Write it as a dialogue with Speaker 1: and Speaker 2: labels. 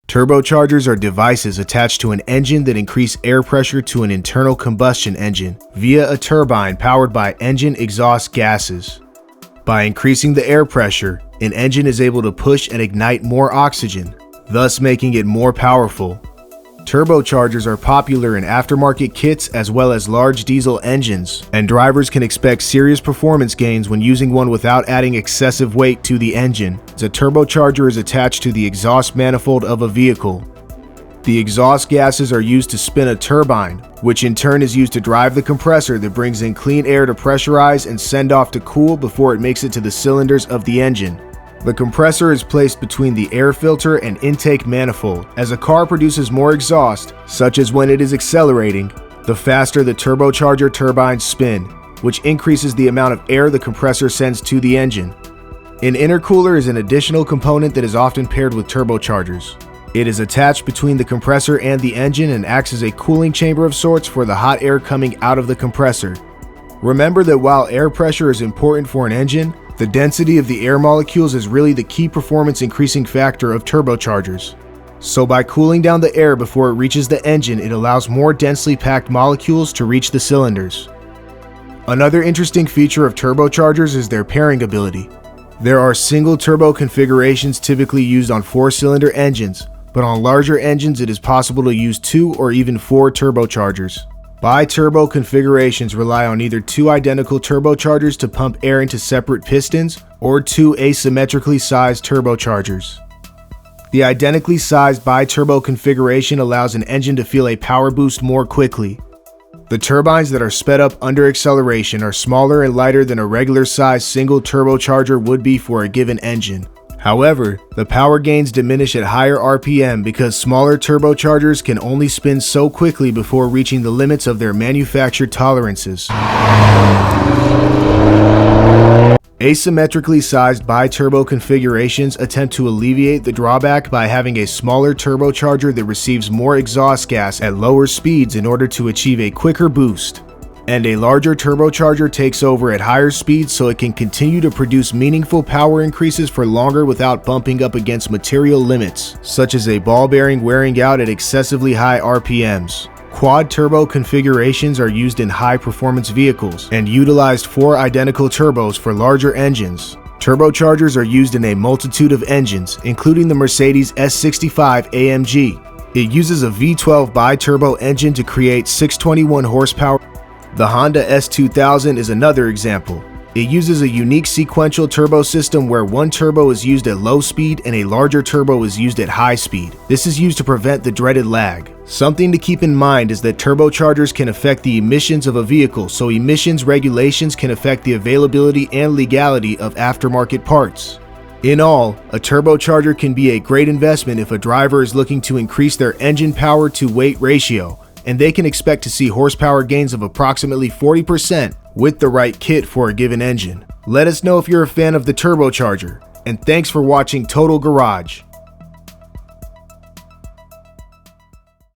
Speaker 1: Turbochargers are devices attached to an engine that increase air pressure to an internal combustion engine via a turbine powered by engine exhaust gases. By increasing the air pressure, an engine is able to push and ignite more oxygen, thus making it more powerful. Turbochargers are popular in aftermarket kits as well as large diesel engines, and drivers can expect serious performance gains when using one without adding excessive weight to the engine. The turbocharger is attached to the exhaust manifold of a vehicle. The exhaust gases are used to spin a turbine, which in turn is used to drive the compressor that brings in clean air to pressurize and send off to cool before it makes it to the cylinders of the engine. The compressor is placed between the air filter and intake manifold. As a car produces more exhaust, such as when it is accelerating, the faster the turbocharger turbines spin, which increases the amount of air the compressor sends to the engine. An intercooler is an additional component that is often paired with turbochargers. It is attached between the compressor and the engine and acts as a cooling chamber of sorts for the hot air coming out of the compressor. Remember that while air pressure is important for an engine, the density of the air molecules is really the key performance increasing factor of turbochargers. So by cooling down the air before it reaches the engine, it allows more densely packed molecules to reach the cylinders. Another interesting feature of turbochargers is their pairing ability. There are single turbo configurations typically used on 4-cylinder engines, but on larger engines it is possible to use 2 or even 4 turbochargers. Bi-turbo configurations rely on either 2 identical turbochargers to pump air into separate pistons or 2 asymmetrically sized turbochargers. The identically sized bi-turbo configuration allows an engine to feel a power boost more quickly. The turbines that are sped up under acceleration are smaller and lighter than a regular sized single turbocharger would be for a given engine. However, the power gains diminish at higher RPM because smaller turbochargers can only spin so quickly before reaching the limits of their manufactured tolerances. Asymmetrically sized bi-turbo configurations attempt to alleviate the drawback by having a smaller turbocharger that receives more exhaust gas at lower speeds in order to achieve a quicker boost. And a larger turbocharger takes over at higher speeds so it can continue to produce meaningful power increases for longer without bumping up against material limits, such as a ball bearing wearing out at excessively high RPMs. Quad turbo configurations are used in high-performance vehicles and utilized 4 identical turbos for larger engines. Turbochargers are used in a multitude of engines, including the Mercedes S65 AMG. It uses a V12 bi-turbo engine to create 621 horsepower. The Honda S2000 is another example. It uses a unique sequential turbo system where one turbo is used at low speed and a larger turbo is used at high speed. This is used to prevent the dreaded lag. Something to keep in mind is that turbochargers can affect the emissions of a vehicle, so emissions regulations can affect the availability and legality of aftermarket parts. In all, a turbocharger can be a great investment if a driver is looking to increase their engine power to weight ratio, and they can expect to see horsepower gains of approximately 40% with the right kit for a given engine. Let us know if you're a fan of the turbocharger, and thanks for watching Total Garage.